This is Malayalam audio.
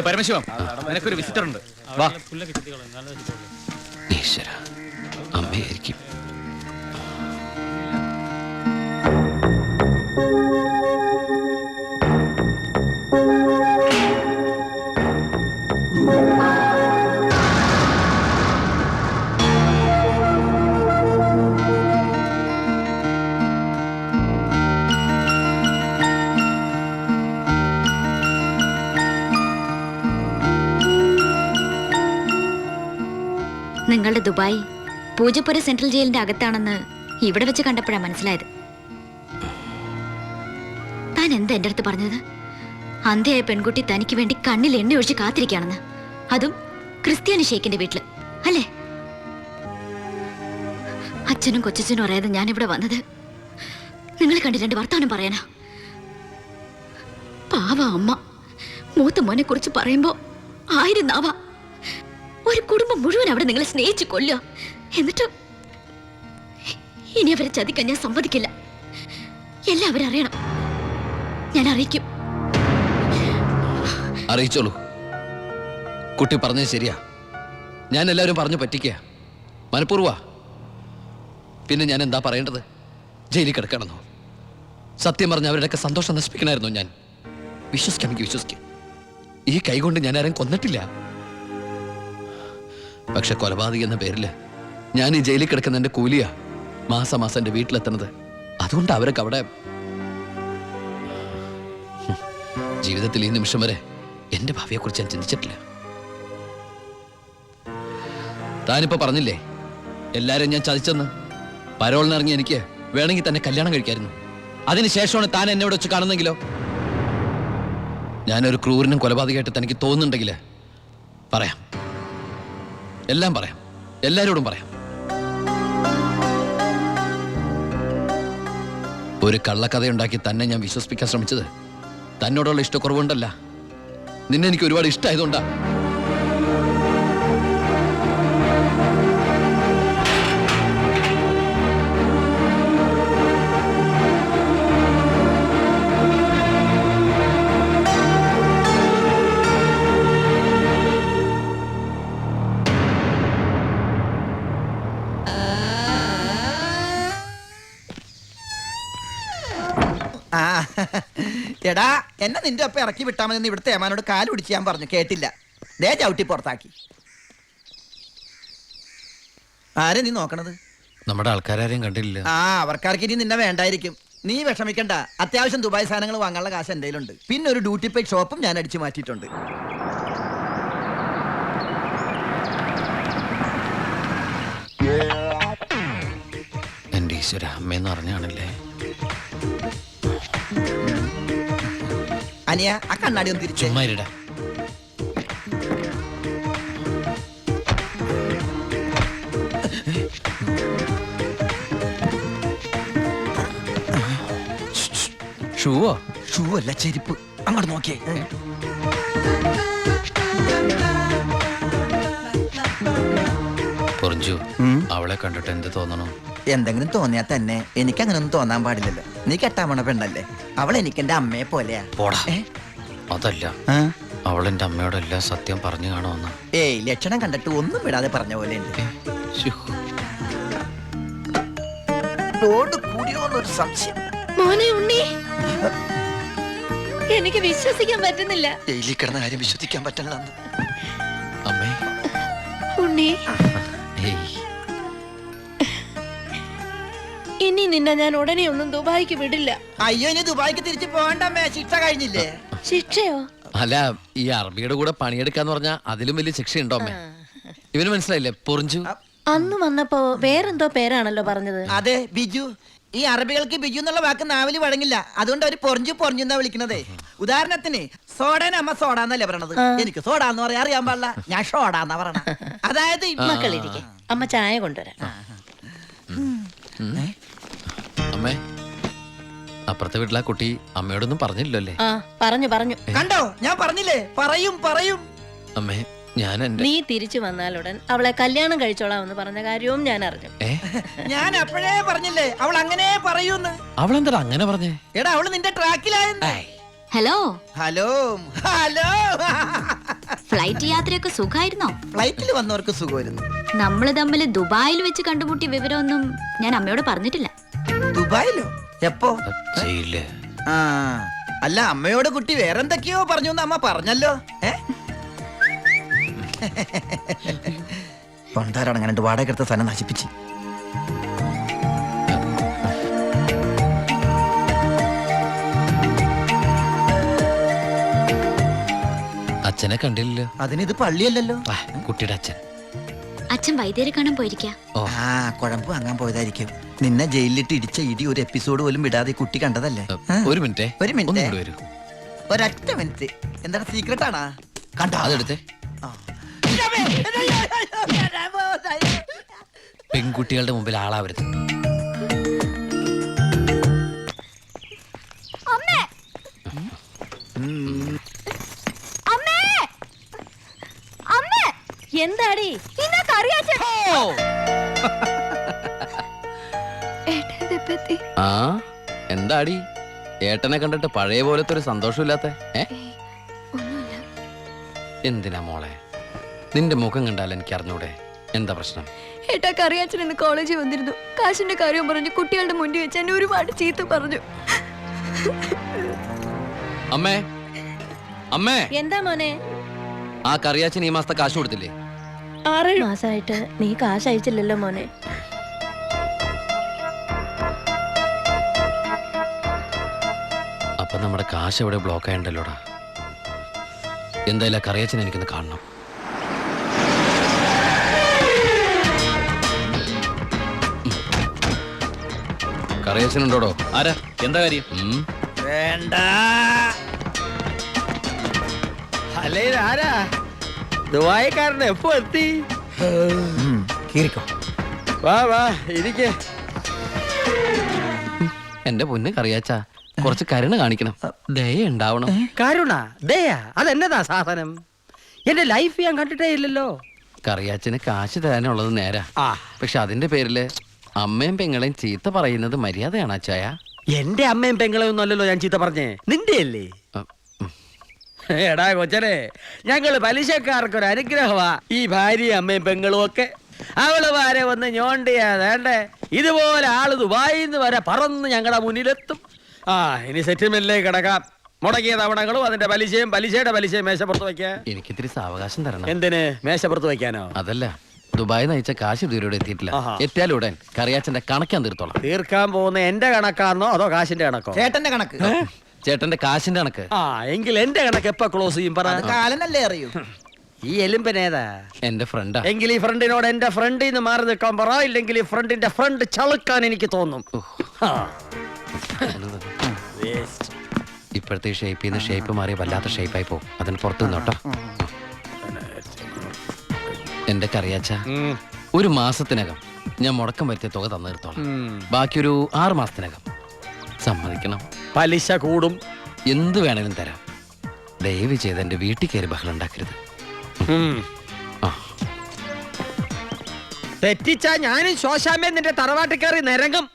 പരമശിവം, നിനക്കൊരു വിസിറ്റർ ഉണ്ട്, വാ. ഈശ്വര, അമ്മയായിരിക്കും. നിങ്ങളുടെ ദുബായ് പൂജപ്പുര സെൻട്രൽ ജയിലിന്റെ അകത്താണെന്ന് ഇവിടെ വെച്ച് കണ്ടപ്പോഴാണ് മനസ്സിലായത്. താൻ എന്താ എന്റെ അടുത്ത് പറഞ്ഞത്? അന്ധയായ പെൺകുട്ടി തനിക്ക് വേണ്ടി കണ്ണിൽ എണ്ണ ഒഴിച്ച് കാത്തിരിക്കുകയാണെന്ന്, അതും ക്രിസ്ത്യാനി ഷേക്കിന്റെ വീട്ടില്, അല്ലേ? അച്ഛനും കൊച്ചച്ഛനും അറിയാതെ ഞാൻ ഇവിടെ വന്നത് നിങ്ങൾ കണ്ട് രണ്ട് വർത്താനം പറയാനാ. പാവ അമ്മ മൂത്ത മോനെ കുറിച്ച് പറയുമ്പോ 1000 നാവ. ഒരു കുടുംബം മുഴുവൻ അവിടെ നിങ്ങളെ സ്നേഹിച്ചു കൊല്ലുക. എന്നിട്ട് ഇനി അവരെ ചതിക്കാൻ ഞാൻ സമ്മതിക്കില്ല. എല്ലാവരും അറിയണം. ഞാൻ അറിയിക്കും. അറിയിച്ചോളൂ. കുട്ടി പറഞ്ഞത് ശരിയാ. ഞാൻ എല്ലാവരും പറഞ്ഞു പറ്റിക്കുക, മനഃപൂർവ്വ. പിന്നെ ഞാൻ എന്താ പറയേണ്ടത്? ജയിലിൽ കിടക്കണമെന്നോ? സത്യം പറഞ്ഞ അവരുടെയൊക്കെ സന്തോഷം നശിപ്പിക്കണമായിരുന്നു ഞാൻ. വിശ്വസിക്കാമെങ്കിൽ വിശ്വസിക്കും. ഈ കൈകൊണ്ട് ഞാൻ ആരും കൊന്നിട്ടില്ല. പക്ഷെ കൊലപാതകം എന്ന പേരില് ഞാൻ ഈ ജയിലിൽ കിടക്കുന്ന എന്റെ കൂലിയാ മാസം മാസം എന്റെ വീട്ടിലെത്തുന്നത്. അതുകൊണ്ട് അവരൊക്കെ അവിടെ ജീവിതത്തിൽ ഈ നിമിഷം വരെ എന്റെ ഭാവിയെക്കുറിച്ച് ഞാൻ ചിന്തിച്ചിട്ടില്ല. താനിപ്പോ പറഞ്ഞില്ലേ എല്ലാരും ഞാൻ ചതിച്ചെന്ന്. പരോളിനിറങ്ങി എനിക്ക് വേണമെങ്കിൽ തന്നെ കല്യാണം കഴിക്കായിരുന്നു. അതിനുശേഷമാണ് താൻ എന്നെ ഇവിടെ വെച്ച് കാണുന്നെങ്കിലോ? ഞാനൊരു ക്രൂരനും കൊലപാതകമായിട്ട് തനിക്ക് തോന്നുന്നുണ്ടെങ്കിൽ പറയാം, എല്ലാം പറയാം, എല്ലാരോടും പറയാം. ഒരു കള്ളക്കഥയുണ്ടാക്കി തന്നെ ഞാൻ വിശ്വസിപ്പിക്കാൻ ശ്രമിച്ചത് തന്നോടുള്ള ഇഷ്ടക്കുറവുണ്ടല്ല, നിന്നെ എനിക്ക് ഒരുപാട് ഇഷ്ടമായതുകൊണ്ടാ. എടാ, എന്നെ നിന്റെ ഒപ്പം ഇറക്കി വിട്ടാൽ മതി. ഇവിടുത്തെ ഏമാനോട് കാല് പിടിച്ച് ഞാൻ പറഞ്ഞു, കേട്ടില്ല. ദേ ചവിട്ടി പുറത്താക്കി. ആരെ നീ നോക്കണത്? നമ്മുടെ ആൾക്കാരെയും കണ്ടില്ല. അവർക്കാർക്ക് ഇനി നിന്നെ വേണ്ടായിരിക്കും. നീ വിഷമിക്കണ്ട. അത്യാവശ്യം ദുബായ് സാധനങ്ങൾ വാങ്ങാനുള്ള കാശ് എൻ്റെ കയ്യിലുണ്ട്. പിന്നെ ഒരു ഡ്യൂട്ടി പെയ്ഡ് ഷോപ്പും ഞാൻ അടിച്ചു മാറ്റിയിട്ടുണ്ട്. എന്റെ ഈശ്വര, അമ്മയെന്ന് പറഞ്ഞാണല്ലേ. അനിയ, ആ കണ്ണാടി ഒന്ന് തിരിച്ചു. ചുമ്മാരിടാ. ഷൂവോ? ഷൂ അല്ല, ചെരുപ്പ്. അങ്ങോട്ട് നോക്കിയേ. പൊറിഞ്ചു, അവളെ കണ്ടിട്ട് എന്ത് തോന്നണം? എന്തെങ്കിലും തോന്നിയാ തന്നെ എനിക്കങ്ങനൊന്നും തോന്നാൻ പാടില്ലല്ലോ. നീ കെട്ടാമണ പെണ്ണല്ലേ. അവൾ എനിക്ക് എന്റെ അമ്മയെ പോലെയാ. പോടാ. അതല്ല, അവൾ എന്റെ അമ്മയോടെല്ലാം സത്യം പറഞ്ഞു കാണുമെന്ന്. ഏയ്, ലക്ഷണം കണ്ടിട്ട് ഒന്നും വിടാതെ പറഞ്ഞ പോലെ ഉണ്ട്. കൂടിയോന്നൊരു സംശയം. മോനെ ഉണ്ണി, എനിക്ക് വിശ്വസിക്കാൻ പറ്റുന്നില്ല. ജയിലിൽ കിടന്ന കാര്യം വിശ്വസിക്കാൻ പറ്റില്ല. അമ്മേ, ഉണ്ണി, ഇനി നിന്നെ ഞാൻ ഉടനെ ഒന്നും ദുബായിക്ക് വിടില്ല. അയ്യോ, ഇനി ദുബായിക്ക് തിരിച്ചു പോകണ്ടമ്മേ. ശിക്ഷ കഴിഞ്ഞില്ലേ? ശിക്ഷയോ? അല്ല, ഈ അറബിയുടെ കൂടെ പണിയെടുക്കാന്ന് പറഞ്ഞാ അതിലും വലിയ ശിക്ഷയുണ്ടോ അമ്മേ? ഇവന് മനസ്സിലായില്ലേ പൊറിഞ്ചു? അന്ന് വന്നപ്പോ വേറെന്തോ പേരാണല്ലോ പറഞ്ഞത്. അതെ, ബിജു. ഈ അറബികൾക്ക് ബിജു എന്നുള്ള വാക്ക് നാവില് വഴങ്ങില്ല. അതുകൊണ്ട് അവര് പൊറിഞ്ചു പൊറിഞ്ഞെന്നാ വിളിക്കണതേ. ഉദാഹരണത്തിന് സോഡേനെ അമ്മ സോഡ എന്നല്ലേ പറയണത്. എനിക്ക് സോഡ എന്ന് പറയാൻ അറിയാൻ പാടില്ല. ഞാൻ ഷോഡ എന്നാ പറയണ. അതായത് മക്കളിരിക്കെ, അമ്മ ചായ കൊണ്ടുവരാം. അമ്മേ, അപ്പുറത്തെ വീട്ടിലെ കുട്ടി അമ്മയോടൊന്നും പറഞ്ഞില്ലല്ലോ അല്ലേ? പറഞ്ഞു. കണ്ടോ, ഞാൻ പറഞ്ഞില്ലേ, പറയും. അമ്മേ, ഞാൻ നീ തിരിച്ചു വന്നാലുടൻ അവളെ കല്യാണം കഴിച്ചോളാമെന്ന് പറഞ്ഞ കാര്യവും ഞാൻ അറിഞ്ഞു. ഞാൻ അപ്പോഴേ പറഞ്ഞില്ലേ അവൾ അങ്ങനെ പറയൂന്ന്. അവളെന്താ അങ്ങനെ പറഞ്ഞേ? എടാ, അവള് നിന്റെ ട്രാക്കിലായെന്ന്. ഹലോ. Hello hello. ഫ്ലൈറ്റ് യാത്രയൊക്കെ സുഖമായിരുന്നോ? ഫ്ലൈറ്റിൽ വന്നവർക്ക് സുഖമായിരുന്നു. നമ്മൾ തമ്മിൽ ദുബായിൽ വെച്ച് കണ്ടുമുട്ടിയ വിവരമൊന്നും ഞാൻ അമ്മയോട് പറഞ്ഞിട്ടില്ല. ദുബായിലോ? എപ്പോ? ജയിലില്. ആ അല്ല, അമ്മയോട് കുട്ടി വേറെന്തൊക്കെയോ പറഞ്ഞു എന്ന് അമ്മ പറഞ്ഞല്ലോ. പണ്ടാരാണ് അങ്ങനെ വാടക എടുത്ത സ്ഥലം നശിപ്പിച്ച്. അച്ഛനെ കണ്ടില്ലല്ലോ. അതിനിത് പള്ളിയല്ലല്ലോ. കുട്ടിയുടെ അച്ഛൻ. അച്ഛൻ വൈദ്യരെ കാണാൻ പോയിരിക്കാ. ആ കുഴമ്പ് വാങ്ങാൻ പോയതായിരിക്കും. നിന്നെ ജയിലിലിട്ട് ഇടിച്ച ഇടി ഒരു എപ്പിസോഡ് പോലും വിടാതെ കുട്ടി കണ്ടതല്ലേ? ഒരു മിനിറ്റ്. ഒരു മിനിറ്റ്. ഒന്നും കൂടി വരൂ. ഒരൊറ്റ മിനിറ്റ്. എന്താണ് സീക്രട്ട് ആണാ? കണ്ടോ? അതെടുത്തേ. പെൺകുട്ടികളുടെ മുമ്പിൽ ആളാവരുത്. എന്താടി ആ എന്താടി ഏട്ടനെ കണ്ടിട്ട് പഴയ പോലത്തെ ഒരു സന്തോഷമില്ലാത്ത? എന്തിനാ മോളെ? നിന്റെ മുഖം കണ്ടാൽ എനിക്ക് അറിഞ്ഞൂടെ എന്താ പ്രശ്നം? ഏട്ടാ, കറിയാച്ചൻ ഇന്ന് കോളേജിൽ വന്നിരുന്നു. കാശിന്റെ കാര്യം പറഞ്ഞു കുട്ടികളുടെ മുന്നിൽ വെച്ച് എന്നെ ഒരുപാട് ചീത്ത പറഞ്ഞു. അമ്മേ, അമ്മേ, എന്താ മോനെ? ആ കറിയാച്ചൻ ഈ മാസത്തെ കാശ് കൊടുത്തില്ലേ? 6 മാസമായിട്ട് നീ കാശ് അയച്ചില്ലല്ലോ മോനെ. അപ്പൊ നമ്മുടെ കാശ് എവിടെ ബ്ലോക്ക് ആയണ്ടല്ലോടാ. എന്തായാലും കറിയാച്ചൻ എനിക്കൊന്ന് കാണണം. കറിയാച്ചനുണ്ടോടോ? ആരാ? എന്താ കാര്യം? വേണ്ട. അല്ലേ ആരാ? ദുബായിക്കാരനെ എപ്പോ എത്തി? കീറിക്കോ. വാ വാ ഇരിക്കേ. എന്റെ പൊന്ന് കറിയാച്ച, കുറച്ച് കരുണ കാണിക്കണം, ദയ ഉണ്ടാവണം. കരുണ ദയാ അതെന്നതാ സാധനം? എന്റെ ലൈഫ് ഞാൻ കണ്ടിട്ടേ ഇല്ലല്ലോ. കറിയാച്ചന് കാശ് തരാനുള്ളത് നേരാ. ആ പക്ഷെ അതിന്റെ പേരില് അമ്മയും പെങ്ങളെയും ചീത്ത പറയുന്നത് മര്യാദയാണ് അച്ചായ? എന്റെ അമ്മയും പെങ്ങളെയൊന്നും അല്ലല്ലോ ഞാൻ ചീത്ത പറഞ്ഞേ, നിന്റെ അല്ലേ? എടാ കൊച്ചനെ, ഞങ്ങള് പലിശക്കാർക്കൊരു അനുഗ്രഹമാ ഈ ഭാര്യയും അമ്മയും പെങ്ങളും ഒക്കെ. അവള് വരെ വന്ന് ഞോണ്ടിയാ വേണ്ടേ, ഇതുപോലെ ആള് ദുബായിന്ന് വരെ പറന്ന് ഞങ്ങളുടെ മുന്നിലെത്തും. ആ ഇനി സെറ്റിൽമെന്റിലേക്ക് കിടക്കാം. മുടക്കിയ തവണകളും അതിന്റെ പലിശയും പലിശയുടെ പലിശയും മേശപ്പുറത്ത് വെക്കാൻ. എനിക്കിത്തിരി സാവകാശം തരണം. എന്തിന് മേശപ്പുറത്ത് വെക്കാനോ? അതല്ല, ദുബായി നയിച്ച കാശ് ഇതുവരെ എത്തിയിട്ടില്ല. ആഹാ. എത്തിയാലുടൻ കറിയാച്ചന്റെ കണക്കാൻ തീർത്തോളാം. തീർക്കാൻ പോകുന്ന എന്റെ കണക്കാണോ അതോ കാശിന്റെ കണക്കോ? ചേട്ടന്റെ കണക്ക്. ചേട്ടന്റെ കാശിന്റെ കണക്ക്. ആ എങ്കിൽ എന്റെ കണക്ക് എപ്പോ ക്ലോസ് ചെയ്യും പറ? അത് കാലനല്ലേ അറിയൂ. ഈ എലുമ്പനേതാ? എന്റെ ഫ്രണ്ടാ. എങ്കിൽ ഈ ഫ്രണ്ടിനോട് എന്റെ ഫ്രണ്ടിൽ നിന്ന് മാറി നിൽക്കാൻ പറ, ഇല്ലെങ്കിൽ ഈ ഫ്രണ്ടിന്റെ ഫ്രണ്ട് ചളുക്കാൻ എനിക്ക് തോന്നും. ആ. ഇപ്പോഴത്തെ ഷേപ്പിൽ നിന്ന് ഷേപ്പ് മാറി വല്ലാത്ത ഷേപ്പായി പോകും. അതിന് പുറത്തു നിന്നോട്ടോ. എന്റെ കറിയാച്ച, ഉം. ഒരു മാസത്തിനകം ഞാൻ മുടക്കം വരുത്തിയ തുക തന്നു തീർത്തോളാം. ഉം. ബാക്കിയൊരു 6 മാസത്തിനകം സമ്മതിക്കണം. പലിശ കൂടും. എന്ത് വേണേലും തരാം. ദയവ് ചെയ്ത് എന്റെ വീട്ടിൽ കയറി ബഹളം ഉണ്ടാക്കരുത്. ഉം. ആ. തെറ്റിച്ചാ ഞാനും ശോശാമ്മ നിന്റെ തറവാട്ടിൽ കയറി നിരങ്ങും.